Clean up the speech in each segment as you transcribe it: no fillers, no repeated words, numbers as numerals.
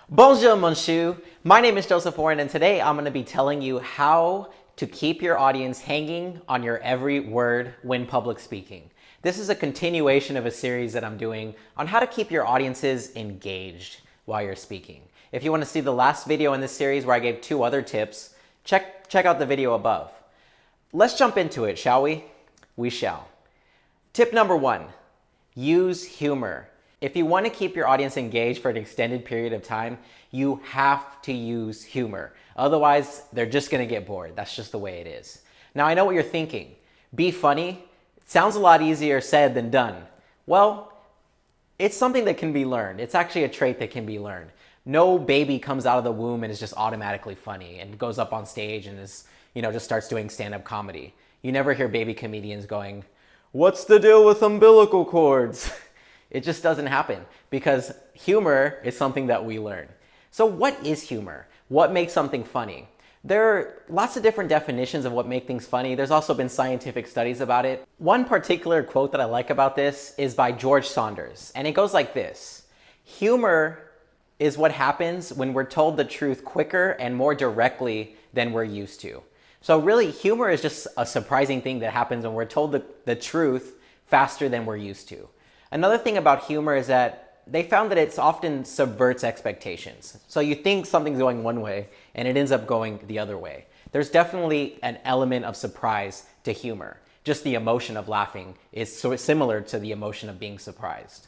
Bonjour, monsieur. My name is Joseph Warren, and today I'm going to be telling you how to keep your audience hanging on your every word when public speaking. This is a continuation of a series that I'm doing on how to keep your audiences engaged while you're speaking. If you want to see the last video in this series where I gave 2 other tips, check out the video above. Let's jump into it, shall we? We shall. Tip number 1, use humor. If you want to keep your audience engaged for an extended period of time, you have to use humor. Otherwise, they're just going to get bored. That's just the way it is. Now, I know what you're thinking. Be funny. It sounds a lot easier said than done. Well, it's something that can be learned. It's actually a trait that can be learned. No baby comes out of the womb and is just automatically funny and goes up on stage and just starts doing stand-up comedy. You never hear baby comedians going, "What's the deal with umbilical cords?" It just doesn't happen because humor is something that we learn. So what is humor? What makes something funny? There are lots of different definitions of what make things funny. There's also been scientific studies about it. One particular quote that I like about this is by George Saunders, and it goes like this: humor is what happens when we're told the truth quicker and more directly than we're used to. So really, humor is just a surprising thing that happens when we're told the truth faster than we're used to. Another thing about humor is that they found that it often subverts expectations. So you think something's going one way and it ends up going the other way. There's definitely an element of surprise to humor. Just the emotion of laughing is so similar to the emotion of being surprised.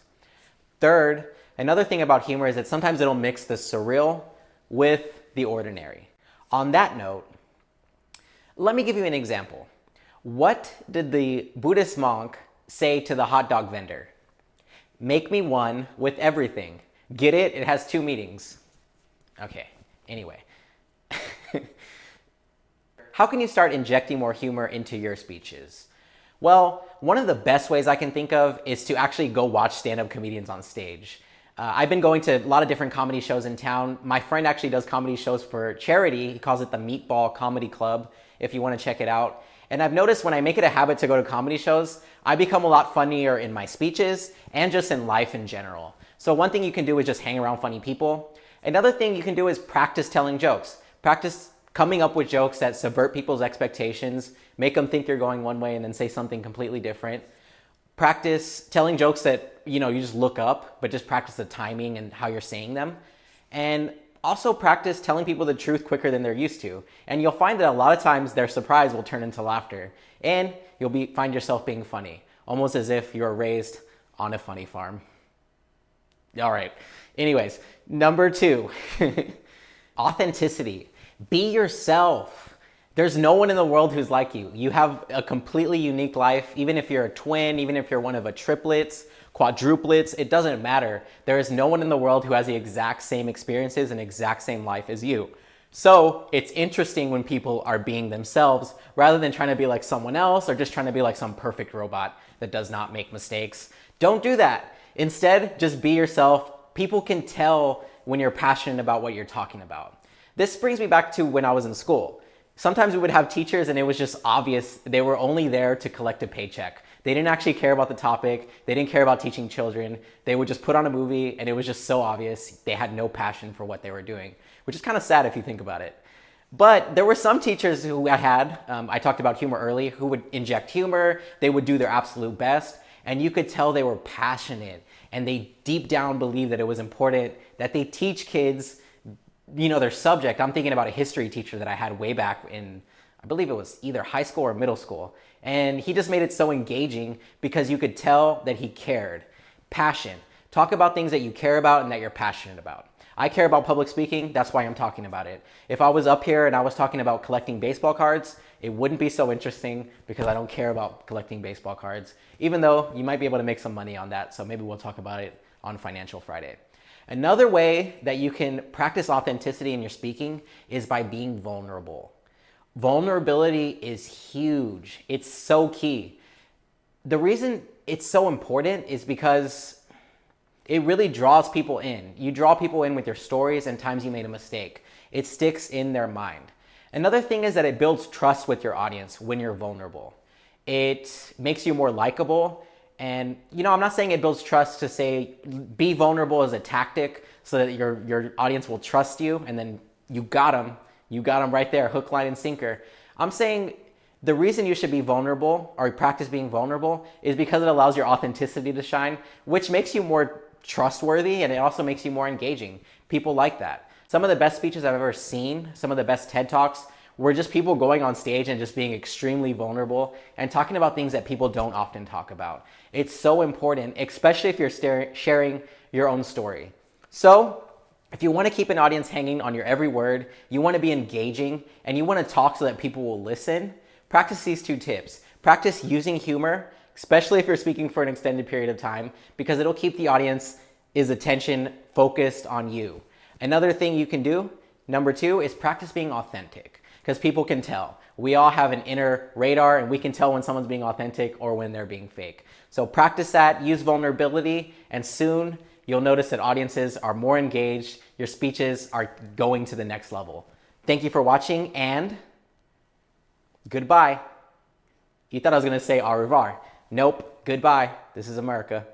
Third, another thing about humor is that sometimes it'll mix the surreal with the ordinary. On that note, let me give you an example. What did the Buddhist monk say to the hot dog vendor? "Make me one with everything." Get it? It has 2 meanings. Okay, anyway. How can you start injecting more humor into your speeches? Well, one of the best ways I can think of is to actually go watch stand-up comedians on stage. I've been going to a lot of different comedy shows in town. My friend actually does comedy shows for charity. He calls it the Meatball Comedy Club, if you want to check it out. And I've noticed when I make it a habit to go to comedy shows, I become a lot funnier in my speeches and just in life in general. So one thing you can do is just hang around funny people. Another thing you can do is practice telling jokes. Practice coming up with jokes that subvert people's expectations, make them think you're going one way and then say something completely different. Practice telling jokes that, you just look up, but just practice the timing and how you're saying them. And also practice telling people the truth quicker than they're used to. And you'll find that a lot of times their surprise will turn into laughter. And you'll find yourself being funny, almost as if you were raised on a funny farm. All right. Anyways, number 2, authenticity. Be yourself. There's no one in the world who's like you. You have a completely unique life. Even if you're a twin, even if you're one of a triplets, quadruplets, it doesn't matter. There is no one in the world who has the exact same experiences and exact same life as you. So it's interesting when people are being themselves rather than trying to be like someone else or just trying to be like some perfect robot that does not make mistakes. Don't do that. Instead, just be yourself. People can tell when you're passionate about what you're talking about. This brings me back to when I was in school. Sometimes we would have teachers and it was just obvious they were only there to collect a paycheck. They didn't actually care about the topic. They didn't care about teaching children. They would just put on a movie and it was just so obvious they had no passion for what they were doing, which is kind of sad if you think about it. But there were some teachers who I talked about humor early, who would inject humor. They would do their absolute best. And you could tell they were passionate and they deep down believed that it was important that they teach kids their subject. I'm thinking about a history teacher that I had way back in, I believe it was either high school or middle school. And he just made it so engaging because you could tell that he cared. Passion. Talk about things that you care about and that you're passionate about. I care about public speaking. That's why I'm talking about it. If I was up here and I was talking about collecting baseball cards, it wouldn't be so interesting because I don't care about collecting baseball cards, even though you might be able to make some money on that. So maybe we'll talk about it on Financial Friday. Another way that you can practice authenticity in your speaking is by being vulnerable. Vulnerability is huge. It's so key. The reason it's so important is because it really draws people in. You draw people in with your stories and times you made a mistake. It sticks in their mind. Another thing is that it builds trust with your audience when you're vulnerable. It makes you more likable And I'm not saying it builds trust to say be vulnerable as a tactic so that your audience will trust you, and then you got them. You got them right there, hook, line, and sinker. I'm saying the reason you should be vulnerable or practice being vulnerable is because it allows your authenticity to shine, which makes you more trustworthy, and it also makes you more engaging. People like that. Some of the best speeches I've ever seen, some of the best TED Talks, were just people going on stage and just being extremely vulnerable and talking about things that people don't often talk about. It's so important, especially if you're sharing your own story. So if you want to keep an audience hanging on your every word, you want to be engaging, and you want to talk so that people will listen, practice these 2 tips. Practice using humor, especially if you're speaking for an extended period of time, because it'll keep the audience's attention focused on you. Another thing you can do, number 2, is practice being authentic. Because people can tell. We all have an inner radar, and we can tell when someone's being authentic or when they're being fake. So practice that, use vulnerability, and soon you'll notice that audiences are more engaged. Your speeches are going to the next level. Thank you for watching, and goodbye. You thought I was going to say au revoir. Nope, goodbye. This is America.